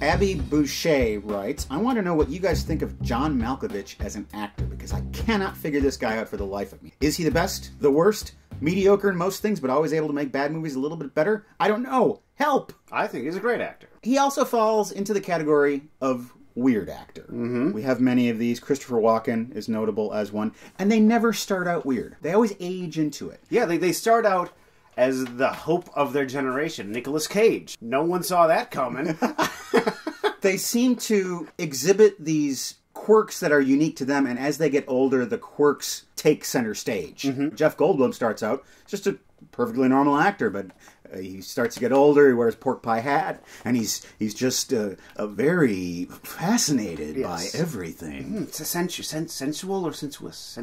Abby Boucher writes, I want to know what you guys think of John Malkovich as an actor, because I cannot figure this guy out for the life of me. Is he the best? The worst? Mediocre in most things, but always able to make bad movies a little bit better? I don't know. Help! I think he's a great actor. He also falls into the category of weird actor. We have many of these. Christopher Walken is notable as one. And they never start out weird. They always age into it. Yeah, they start out as the hope of their generation. Nicolas Cage. No one saw that coming. They seem to exhibit these quirks that are unique to them, and as they get older, the quirks take center stage. Jeff Goldblum starts out just a perfectly normal actor, but he starts to get older, he wears pork pie hat, and he's just a very fascinated by everything. It's a sensual or sensuous?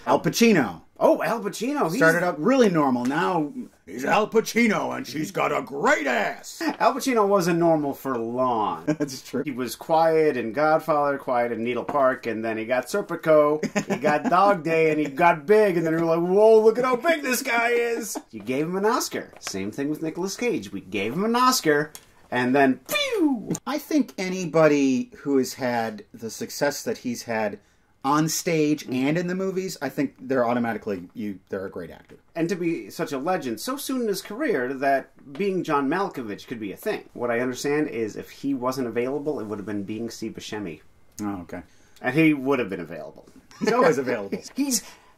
Al Pacino. Oh, Al Pacino. Started out really normal. Now he's Al Pacino, and she's got a great ass. Al Pacino wasn't normal for long. That's true. He was quiet in Godfather, quiet in Needle Park, and then he got Serpico, he got Dog Day, and he got big, and then we were like, whoa, look at how big this guy is. You gave him an Oscar. Same thing with Nicolas Cage. We gave him an Oscar, and then, pew! I think anybody who has had the success that he's had on stage and in the movies, I think they're automatically, they're a great actor. And to be such a legend so soon in his career that being John Malkovich could be a thing. What I understand is if he wasn't available, it would have been being Steve Buscemi. Oh, okay. And he would have been available. He's always available.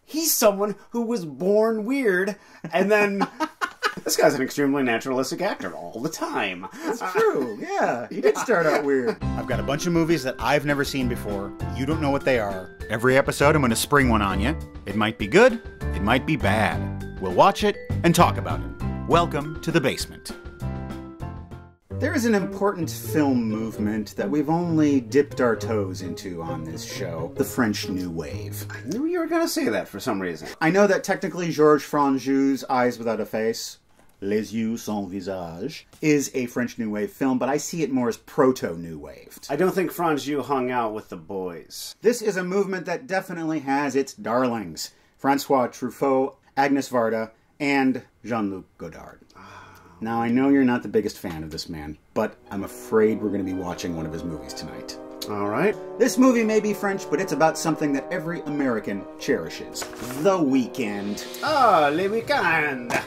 He's someone who was born weird, and then... This guy's an extremely naturalistic actor all the time. That's true, yeah. He did start out weird. I've got a bunch of movies that I've never seen before. You don't know what they are. Every episode, I'm going to spring one on you. It might be good, it might be bad. We'll watch it and talk about it. Welcome to the basement. There is an important film movement that we've only dipped our toes into on this show, the French New Wave. I knew you were going to say that for some reason. I know that technically Georges Franju's Eyes Without a Face, Les Yeux Sans Visage, is a French New Wave film, but I see it more as proto-New Wave. I don't think Franju hung out with the boys. This is a movement that definitely has its darlings. Francois Truffaut, Agnes Varda, and Jean-Luc Godard. Now, I know you're not the biggest fan of this man, but I'm afraid we're going to be watching one of his movies tonight. All right. This movie may be French, but it's about something that every American cherishes. The Weekend. Ah, Le Weekend.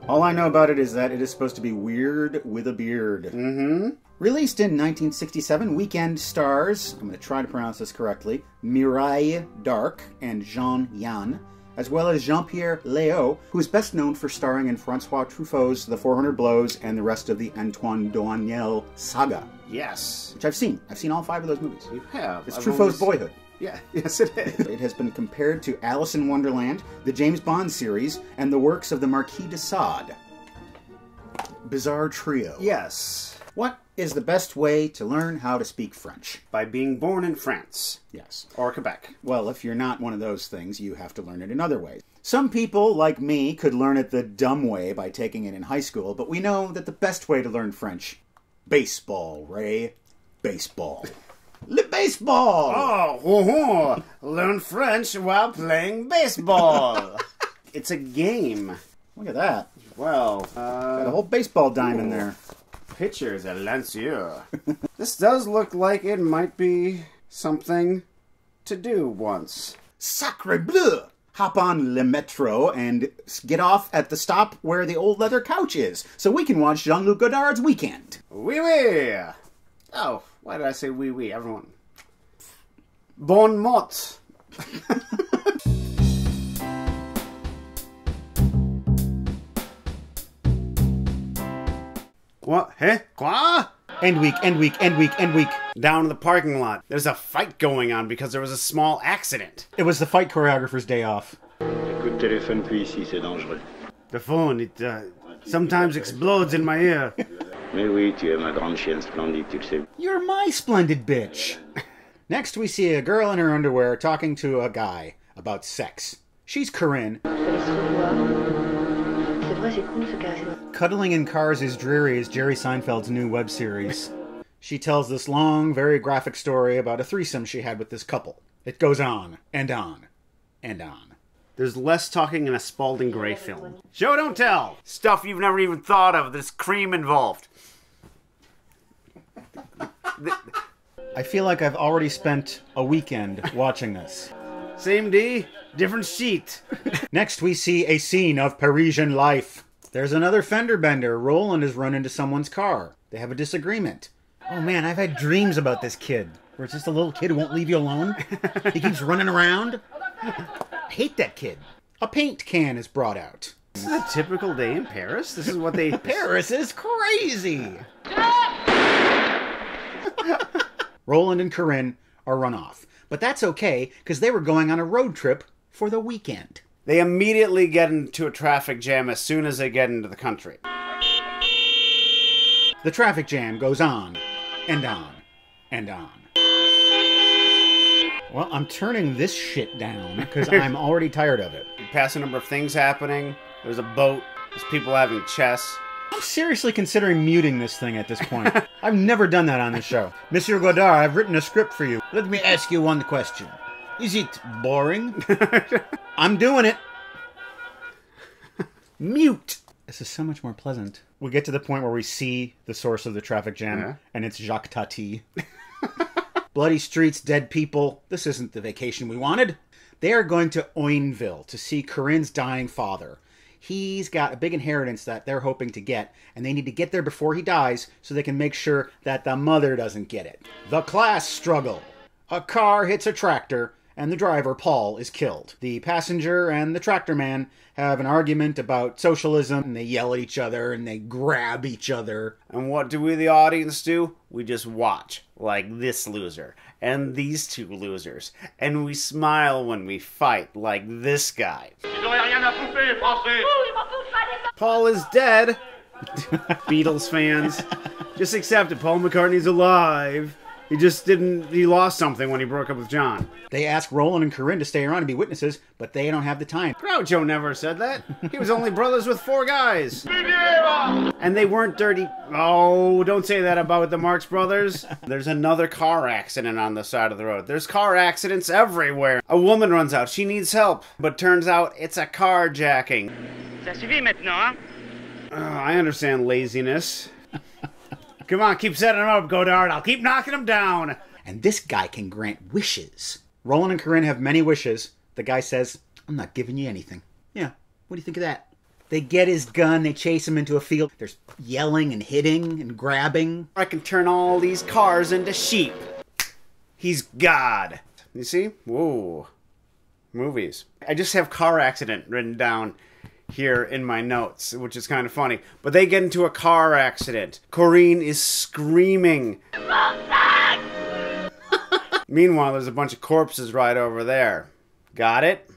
All I know about it is that it is supposed to be weird with a beard. Released in 1967, Weekend stars, I'm going to try to pronounce this correctly, Mireille Darc and Jean Yann, as well as Jean-Pierre Léaud, who is best known for starring in Francois Truffaut's The 400 Blows and the rest of the Antoine Doinel saga. Yes. Which I've seen. I've seen all 5 of those movies. You have. It's Truffaut's boyhood. Yeah, yes it is. It has been compared to Alice in Wonderland, the James Bond series, and the works of the Marquis de Sade. Bizarre trio. Yes. What is the best way to learn how to speak French? By being born in France. Yes. Or Quebec. Well, if you're not one of those things, you have to learn it in other ways. Some people, like me, could learn it the dumb way by taking it in high school, but we know that the best way to learn French... Baseball, Ray. Baseball. Le baseball! Oh, learn French while playing baseball. It's a game. Look at that. Well, got a whole baseball dime in there. Pitchers at Lancier. This does look like it might be something to do once. Sacre bleu! Hop on Le Metro and get off at the stop where the old leather couch is, so we can watch Jean-Luc Godard's Weekend. Oui, oui! Oh, why did I say oui, oui? Everyone. Bon mot. What? Hey? Quoi? End week. Down in the parking lot. There's a fight going on because there was a small accident. It was the fight choreographer's day off. Écoute, téléphone plus ici, c'est dangereux. The phone, it sometimes explodes in my ear. Mais oui, tu es ma grande chienne splendide, tu le sais. You're my splendid bitch. Next, we see a girl in her underwear talking to a guy about sex. She's Corinne. Cuddling in cars is dreary is Jerry Seinfeld's new web series. She tells this long, very graphic story about a threesome she had with this couple. It goes on, and on, and on. There's less talking in a Spalding Gray film. Show don't tell! Stuff you've never even thought of, there's cream involved. I feel like I've already spent a weekend watching this. Same D, different sheet. Next, we see a scene of Parisian life. There's another fender bender. Roland has run into someone's car. They have a disagreement. Oh man, I've had dreams about this kid. Where it's just a little kid who won't leave you alone. He keeps running around. I hate that kid. A paint can is brought out. This is a typical day in Paris? This is what they... Paris is crazy! Roland and Corinne are run off. But that's okay, because they were going on a road trip for the weekend. They immediately get into a traffic jam as soon as they get into the country. The traffic jam goes on, and on, and on. Well, I'm turning this shit down, because I'm already tired of it. You pass a number of things happening. There's a boat. There's people having chess. I'm seriously considering muting this thing at this point. I've never done that on this show. Monsieur Godard, I've written a script for you. Let me ask you one question. Is it boring? I'm doing it. Mute. This is so much more pleasant. We get to the point where we see the source of the traffic jam, and it's Jacques Tati. Bloody streets, dead people. This isn't the vacation we wanted. They are going to Oinville to see Corinne's dying father. He's got a big inheritance that they're hoping to get, and they need to get there before he dies so they can make sure that the mother doesn't get it. The class struggle. A car hits a tractor, and the driver, Paul, is killed. The passenger and the tractor man have an argument about socialism, and they yell at each other, and they grab each other. And what do we, the audience, do? We just watch, like this loser, and these two losers. And we smile when we fight, like this guy. Paul is dead. Beatles fans. Just accept it, Paul McCartney's alive. He lost something when he broke up with John. They ask Roland and Corinne to stay around and be witnesses, but they don't have the time. Groucho never said that. He was only brothers with 4 guys. And they weren't dirty. Oh, don't say that about the Marx Brothers. There's another car accident on the side of the road. There's car accidents everywhere. A woman runs out. She needs help. But turns out it's a carjacking. Ça suffit maintenant, hein? I understand laziness. Come on, keep setting him up, Godard. I'll keep knocking him down. And this guy can grant wishes. Roland and Corinne have many wishes. The guy says, I'm not giving you anything. Yeah, what do you think of that? They get his gun, they chase him into a field. There's yelling and hitting and grabbing. I can turn all these cars into sheep. He's God. You see? Whoa. Movies. I just have car accident written down here in my notes, which is kind of funny. But they get into a car accident. Corinne is screaming. Meanwhile, there's a bunch of corpses right over there. Got it?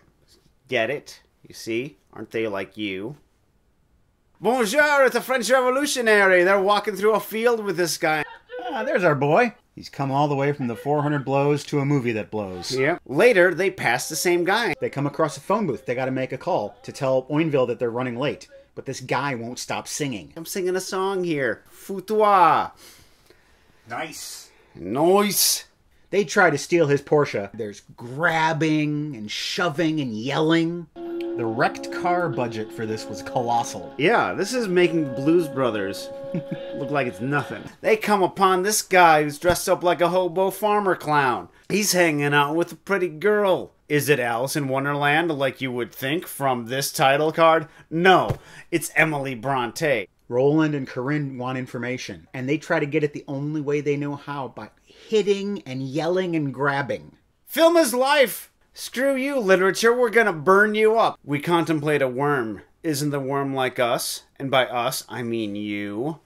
Get it? You see? Aren't they like you? Bonjour, it's a French revolutionary. They're walking through a field with this guy. Ah, there's our boy. He's come all the way from the 400 blows to a movie that blows. Yeah. Later, they pass the same guy. They come across a phone booth. They got to make a call to tell Oinville that they're running late. But this guy won't stop singing. I'm singing a song here. Foutoir. Nice. Nice. They try to steal his Porsche. There's grabbing and shoving and yelling. The wrecked car budget for this was colossal. Yeah, this is making Blues Brothers look like it's nothing. They come upon this guy who's dressed up like a hobo farmer clown. He's hanging out with a pretty girl. Is it Alice in Wonderland like you would think from this title card? No, it's Emily Bronte. Roland and Corinne want information, and they try to get it the only way they know how, by hitting and yelling and grabbing. Film is life! Screw you, literature, we're gonna burn you up. We contemplate a worm. Isn't the worm like us? And by us, I mean you.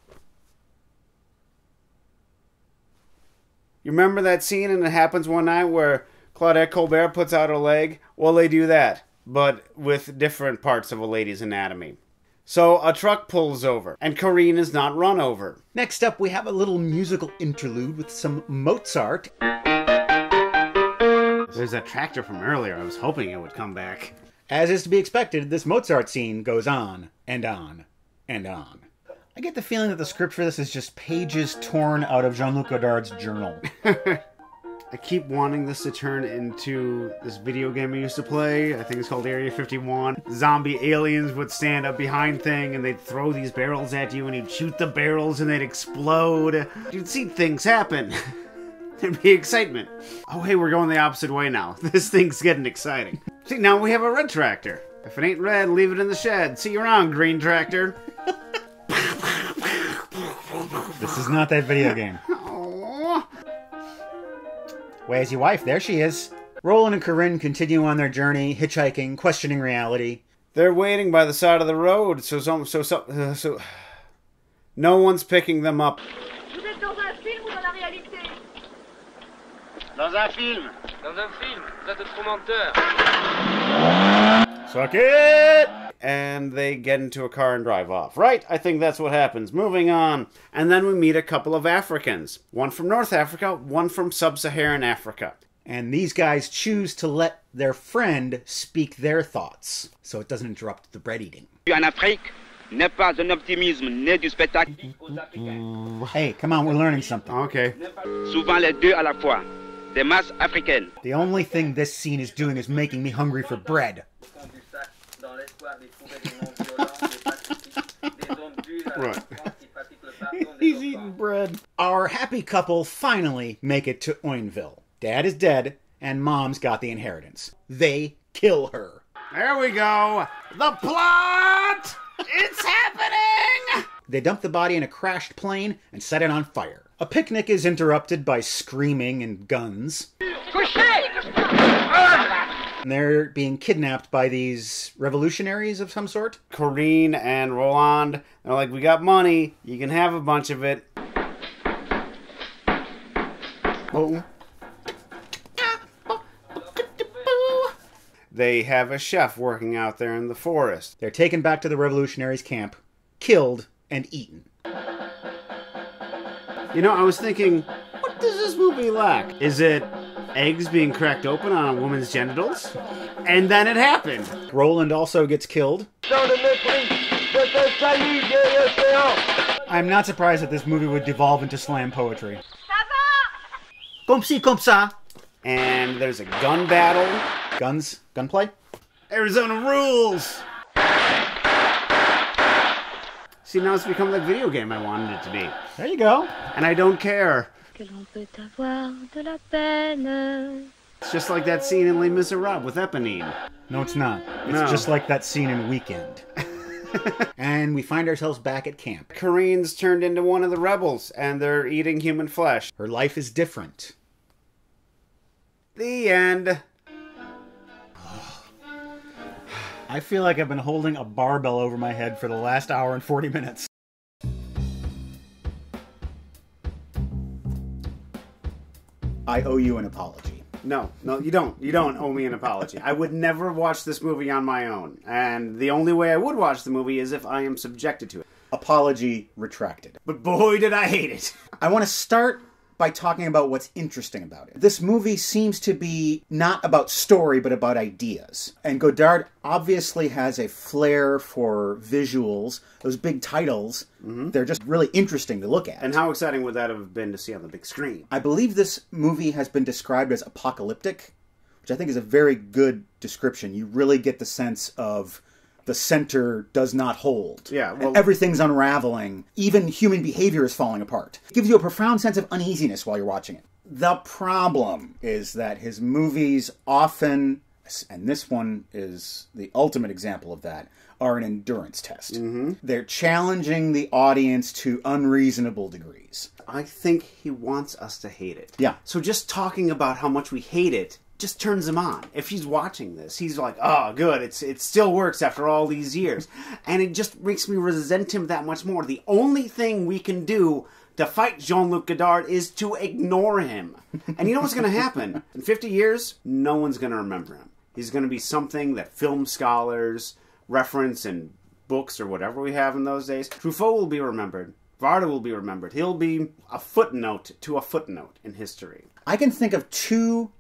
You remember that scene in It Happens One Night where Claudette Colbert puts out her leg? Well, they do that, but with different parts of a lady's anatomy. So a truck pulls over, and Corinne is not run over. Next up, we have a little musical interlude with some Mozart. There's that tractor from earlier. I was hoping it would come back. As is to be expected, this Mozart scene goes on, and on, and on. I get the feeling that the script for this is just pages torn out of Jean-Luc Godard's journal. I keep wanting this to turn into this video game I used to play. I think it's called Area 51. Zombie aliens would stand up behind thing and they'd throw these barrels at you and you'd shoot the barrels and they'd explode. You'd see things happen. There'd be excitement. Oh, hey, we're going the opposite way now. This thing's getting exciting. See, now we have a red tractor. If it ain't red, leave it in the shed. See you around, green tractor. This is not that video game. Aww. Where's your wife? There she is. Roland and Corinne continue on their journey, hitchhiking, questioning reality. They're waiting by the side of the road, so no one's picking them up. Vous êtes dans un film ou dans la réalité? Dans un film. Dans un film, vous êtes trop menteur. Suck it! And they get into a car and drive off. Right? I think that's what happens. Moving on. And then we meet a couple of Africans. One from North Africa, one from Sub-Saharan Africa. And these guys choose to let their friend speak their thoughts, so it doesn't interrupt the bread eating. En Afrique n'est pas un optimisme né du spectacle. Hey, come on, we're learning something. Okay. Souvent les deux à la fois. Des masses africaines. The only thing this scene is doing is making me hungry for bread. Right. He's eating bread. Our happy couple finally make it to Oinville. Dad is dead, and Mom's got the inheritance. They kill her. There we go. The plot! It's happening! They dump the body in a crashed plane and set it on fire. A picnic is interrupted by screaming and guns. And they're being kidnapped by these revolutionaries of some sort. Corinne and Roland, they're like, we got money. You can have a bunch of it. Oh. They have a chef working out there in the forest. They're taken back to the revolutionaries' camp, killed, and eaten. You know, I was thinking, what does this movie lack? Is it eggs being cracked open on a woman's genitals? And then it happened. Roland also gets killed. I'm not surprised that this movie would devolve into slam poetry. Comme ci, comme ça. And there's a gun battle. Guns? Gunplay? Arizona rules! See, now it's become the video game I wanted it to be. There you go. And I don't care. Que l'on peut avoir de la peine. It's just like that scene in Les Miserables with Eponine. No, it's not. It's No. just like that scene in Weekend. And we find ourselves back at camp. Corinne's turned into one of the rebels, and they're eating human flesh. Her life is different. The end. I feel like I've been holding a barbell over my head for the last hour and 40 minutes. I owe you an apology. No, you don't. You don't owe me an apology. I would never watch this movie on my own. And the only way I would watch the movie is if I am subjected to it. Apology retracted. But boy, did I hate it. I want to start by talking about what's interesting about it. This movie seems to be not about story, but about ideas. And Godard obviously has a flair for visuals. Those big titles, they're just really interesting to look at. And how exciting would that have been to see on the big screen? I believe this movie has been described as apocalyptic, which I think is a very good description. You really get the sense of the center does not hold. Yeah, well, and everything's unraveling. Even human behavior is falling apart. It gives you a profound sense of uneasiness while you're watching it. The problem is that his movies often, and this one is the ultimate example of that, are an endurance test. They're challenging the audience to unreasonable degrees. I think he wants us to hate it. Yeah. So just talking about how much we hate it just turns him on. If he's watching this, he's like, oh, good, it still works after all these years. And it just makes me resent him that much more. The only thing we can do to fight Jean-Luc Godard is to ignore him. And you know what's going to happen? In 50 years, no one's going to remember him. He's going to be something that film scholars reference in books or whatever we have in those days. Truffaut will be remembered. Varda will be remembered. He'll be a footnote to a footnote in history. I can think of two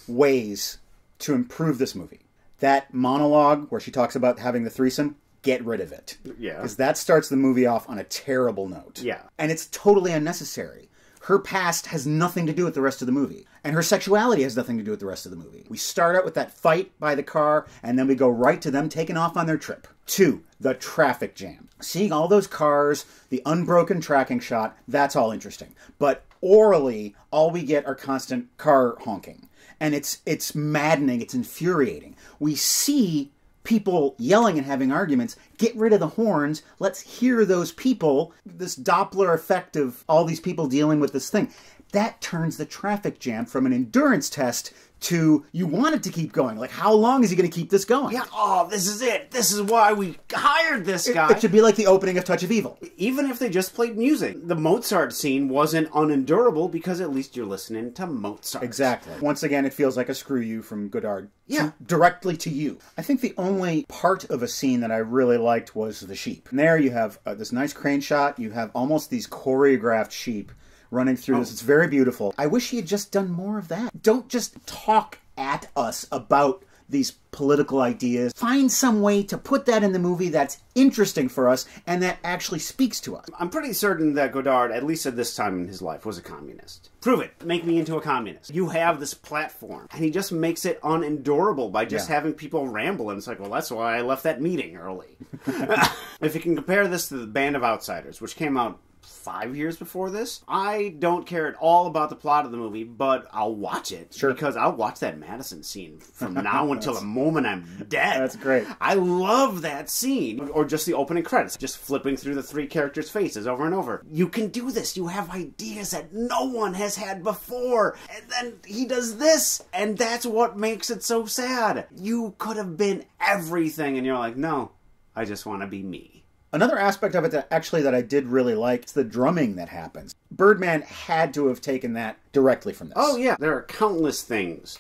ways to improve this movie. That monologue where she talks about having the threesome, get rid of it. Yeah. Because that starts the movie off on a terrible note. Yeah. And it's totally unnecessary. Her past has nothing to do with the rest of the movie. And her sexuality has nothing to do with the rest of the movie. We start out with that fight by the car, and then we go right to them taking off on their trip. 2, the traffic jam. Seeing all those cars, the unbroken tracking shot, that's all interesting. But orally, all we get are constant car honking. And it's maddening, it's infuriating. We see people yelling and having arguments. Get rid of the horns. Let's hear those people. This Doppler effect of all these people dealing with this thing. That turns the traffic jam from an endurance test to you want it to keep going. Like, how long is he going to keep this going? Yeah, oh, this is it. This is why we hired this guy. It should be like the opening of Touch of Evil. Even if they just played music. The Mozart scene wasn't unendurable because at least you're listening to Mozart. Exactly. Once again, it feels like a screw you from Godard. Yeah. Directly to you. I think the only part of a scene that I really liked was the sheep. And there you have this nice crane shot. You have almost these choreographed sheep running through this. It's very beautiful. I wish he had just done more of that. Don't just talk at us about these political ideas. Find some way to put that in the movie that's interesting for us and that actually speaks to us. I'm pretty certain that Godard, at least at this time in his life, was a communist. Prove it. Make me into a communist. You have this platform. And he just makes it unendurable by just having people ramble. And it's like, well, that's why I left that meeting early. If you can compare this to The Band of Outsiders, which came out 5 years before this, I don't care at all about the plot of the movie, but I'll watch it. Sure. Because I'll watch that Madison scene from now until the moment I'm dead. That's great. I love that scene. Or just the opening credits, just flipping through the 3 characters' faces over and over. You can do this. You have ideas that no one has had before. And then he does this, and that's what makes it so sad. You could have been everything, and you're like, no, I just want to be me. Another aspect of it that I did really like is the drumming that happens. Birdman had to have taken that directly from this. Oh, yeah. There are countless things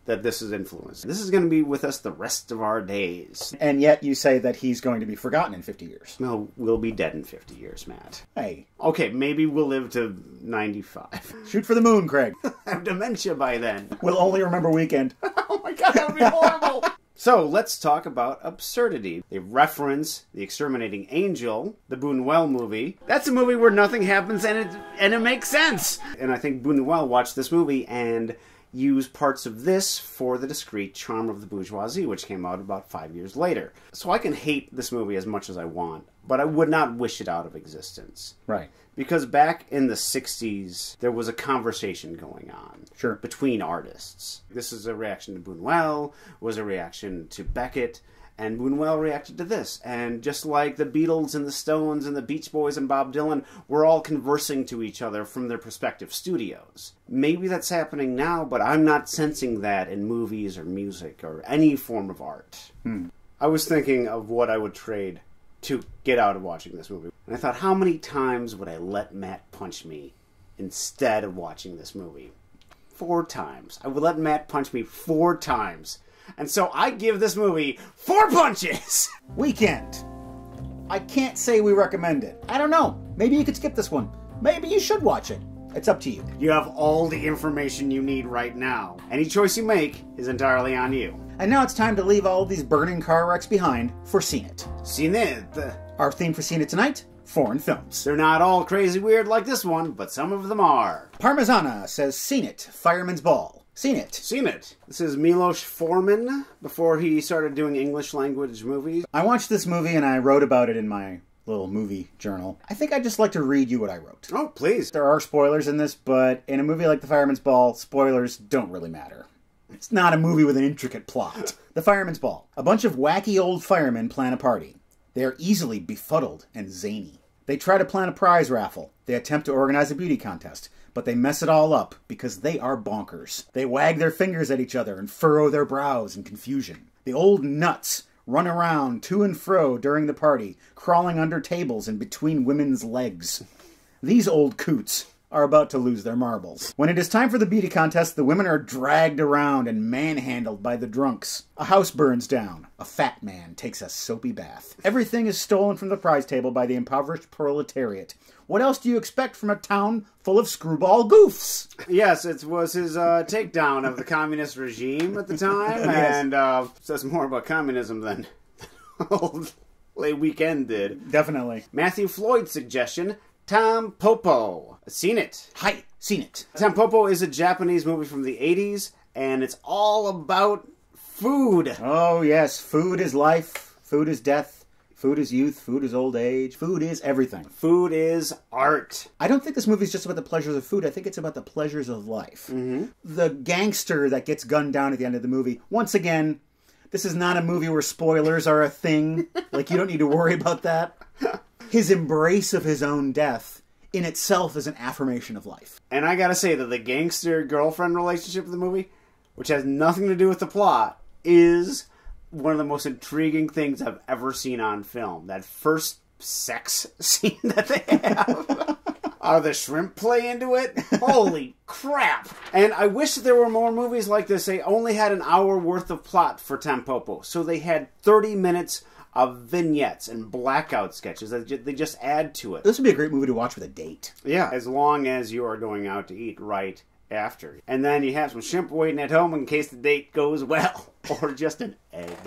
that this has influenced. This is going to be with us the rest of our days. And yet you say that he's going to be forgotten in 50 years. No, we'll be dead in 50 years, Matt. Hey. Okay, maybe we'll live to 95. Shoot for the moon, Craig. I have dementia by then. We'll only remember Weekend. Oh my god, that would be horrible. So, let's talk about absurdity. They reference The Exterminating Angel, the Buñuel movie. That's a movie where nothing happens and it makes sense. And I think Buñuel watched this movie and used parts of this for The Discreet Charm of the Bourgeoisie, which came out about 5 years later. So I can hate this movie as much as I want, but I would not wish it out of existence. Right. Because back in the 60s, there was a conversation going on between artists. This is a reaction to Buñuel, was a reaction to Beckett, and Buñuel reacted to this. And just like the Beatles and the Stones and the Beach Boys and Bob Dylan were all conversing to each other from their respective studios. Maybe that's happening now, but I'm not sensing that in movies or music or any form of art. I was thinking of what I would trade to get out of watching this movie. And I thought, how many times would I let Matt punch me instead of watching this movie? 4 times. I would let Matt punch me 4 times. And so I give this movie 4 punches! Weekend. I can't say we recommend it. I don't know. Maybe you could skip this one. Maybe you should watch it. It's up to you. You have all the information you need right now. Any choice you make is entirely on you. And now it's time to leave all these burning car wrecks behind for Seen It. Seen It. Our theme for Seen It tonight? Foreign films. They're not all crazy weird like this one, but some of them are. Parmesanna says Seen It, Fireman's Ball. Seen It. Seen It. This is Milos Forman before he started doing English language movies. I watched this movie and I wrote about it in my little movie journal. I think I'd just like to read you what I wrote. Oh, please. There are spoilers in this, but in a movie like The Fireman's Ball, spoilers don't really matter. It's not a movie with an intricate plot. The Fireman's Ball. A bunch of wacky old firemen plan a party. They are easily befuddled and zany. They try to plan a prize raffle. They attempt to organize a beauty contest, but they mess it all up because they are bonkers. They wag their fingers at each other and furrow their brows in confusion. The old nuts run around to and fro during the party, crawling under tables and between women's legs. These old coots are about to lose their marbles. When it is time for the beauty contest, the women are dragged around and manhandled by the drunks. A house burns down. A fat man takes a soapy bath. Everything is stolen from the prize table by the impoverished proletariat. What else do you expect from a town full of screwball goofs? Yes, it was his takedown of the communist regime at the time, Yes. and says more about communism than old Weekend did. Definitely. Matthew Floyd's suggestion, Tom Popo. Seen it. Hi, seen it. Tampopo is a Japanese movie from the 80s, and it's all about food. Oh, yes. Food is life. Food is death. Food is youth. Food is old age. Food is everything. Food is art. I don't think this movie is just about the pleasures of food. I think it's about the pleasures of life. Mm-hmm. The gangster that gets gunned down at the end of the movie, once again, this is not a movie where spoilers are a thing. Like, you don't need to worry about that. His embrace of his own death in itself is an affirmation of life. And I gotta say that the gangster-girlfriend relationship of the movie, which has nothing to do with the plot, is one of the most intriguing things I've ever seen on film. That first sex scene that they have. Are the shrimp play into it? Holy crap! And I wish there were more movies like this. They only had an hour worth of plot for Tampopo. So they had 30 minutes of vignettes and blackout sketches that they just add to it. This would be a great movie to watch with a date. Yeah, as long as you are going out to eat right after. And then you have some shrimp waiting at home in case the date goes well. Or just an egg.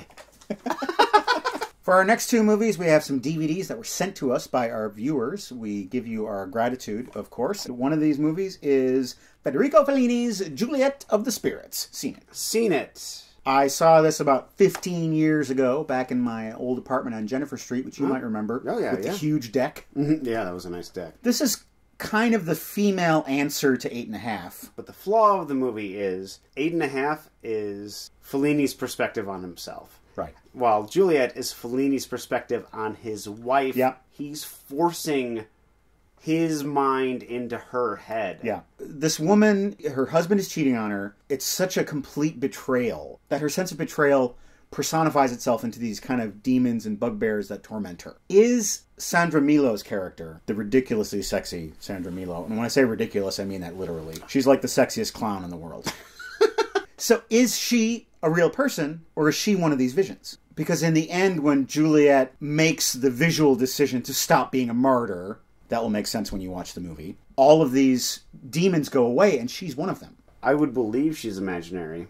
For our next two movies, we have some DVDs that were sent to us by our viewers. We give you our gratitude, of course. One of these movies is Federico Fellini's Juliet of the Spirits. Seen it. Seen it. I saw this about 15 years ago, back in my old apartment on Jennifer Street, which you might remember. Oh, yeah, with the huge deck. Mm-hmm. Yeah, that was a nice deck. This is kind of the female answer to 8.5. But the flaw of the movie is 8.5 is Fellini's perspective on himself. Right. While Juliet is Fellini's perspective on his wife. Yeah. He's forcing his mind into her head. Yeah. This woman, her husband is cheating on her. It's such a complete betrayal that her sense of betrayal personifies itself into these kind of demons and bugbears that torment her. Is Sandra Milo's character, the ridiculously sexy Sandra Milo, and when I say ridiculous, I mean that literally. She's like the sexiest clown in the world. So is she a real person, or is she one of these visions? Because in the end, when Juliet makes the visual decision to stop being a martyr, that will make sense when you watch the movie, all of these demons go away, and she's one of them. I would believe she's imaginary.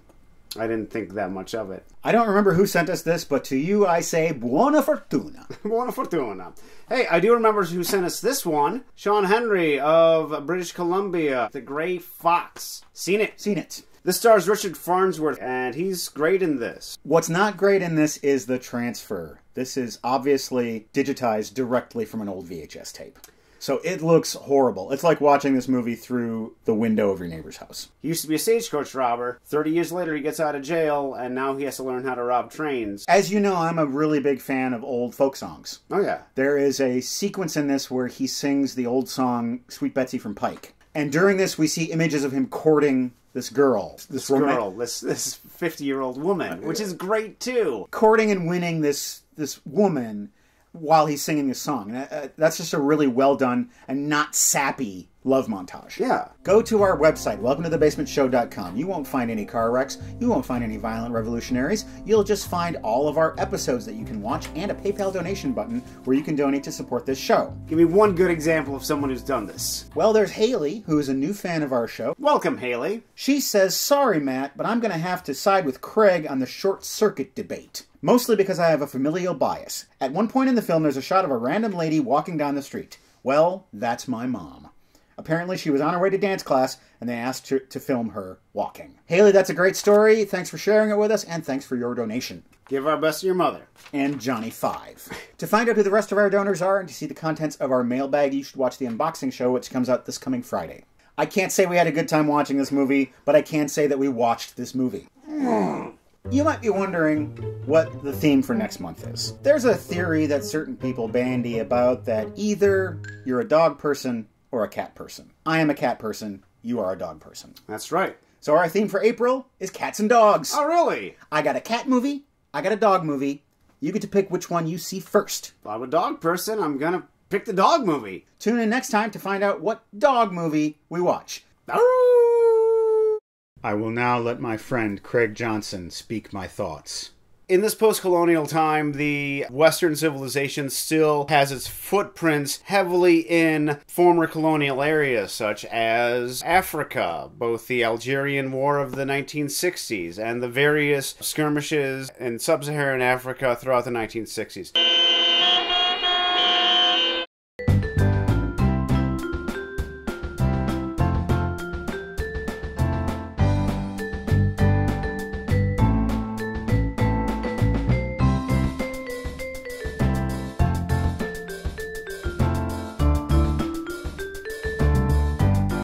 I didn't think that much of it. I don't remember who sent us this, but to you I say, buona fortuna. Buona fortuna. Hey, I do remember who sent us this one. Sean Henry of British Columbia. The Grey Fox. Seen it? Seen it. This stars Richard Farnsworth, and he's great in this. What's not great in this is the transfer. This is obviously digitized directly from an old VHS tape. So it looks horrible. It's like watching this movie through the window of your neighbor's house. He used to be a stagecoach robber. 30 years later, he gets out of jail, and now he has to learn how to rob trains. As you know, I'm a really big fan of old folk songs. Oh, yeah. There is a sequence in this where he sings the old song, Sweet Betsy from Pike. And during this, we see images of him courting this girl. This 50-year-old woman, which is great, too. Courting and winning this woman while he's singing this song. And that's just a really well done and not sappy love montage. Yeah. Go to our website, welcometothebasementshow.com. You won't find any car wrecks. You won't find any violent revolutionaries. You'll just find all of our episodes that you can watch and a PayPal donation button where you can donate to support this show. Give me one good example of someone who's done this. Well, there's Haley, who is a new fan of our show. Welcome, Haley. She says, sorry, Matt, but I'm going to have to side with Craig on the short circuit debate. Mostly because I have a familial bias. At one point in the film, there's a shot of a random lady walking down the street. Well, that's my mom. Apparently, she was on her way to dance class, and they asked her to film her walking. Haley, that's a great story. Thanks for sharing it with us, and thanks for your donation. Give our best to your mother. And Johnny 5. To find out who the rest of our donors are and to see the contents of our mailbag, you should watch the unboxing show, which comes out this coming Friday. I can't say we had a good time watching this movie, but I can say that we watched this movie. You might be wondering what the theme for next month is. There's a theory that certain people bandy about that either you're a dog person or a cat person. I am a cat person. You are a dog person. That's right. So our theme for April is cats and dogs. Oh, really? I got a cat movie. I got a dog movie. You get to pick which one you see first. If I'm a dog person, I'm gonna pick the dog movie. Tune in next time to find out what dog movie we watch. I will now let my friend Craig Johnson speak my thoughts. In this post-colonial time, the Western civilization still has its footprints heavily in former colonial areas, such as Africa, both the Algerian War of the 1960s and the various skirmishes in sub-Saharan Africa throughout the 1960s.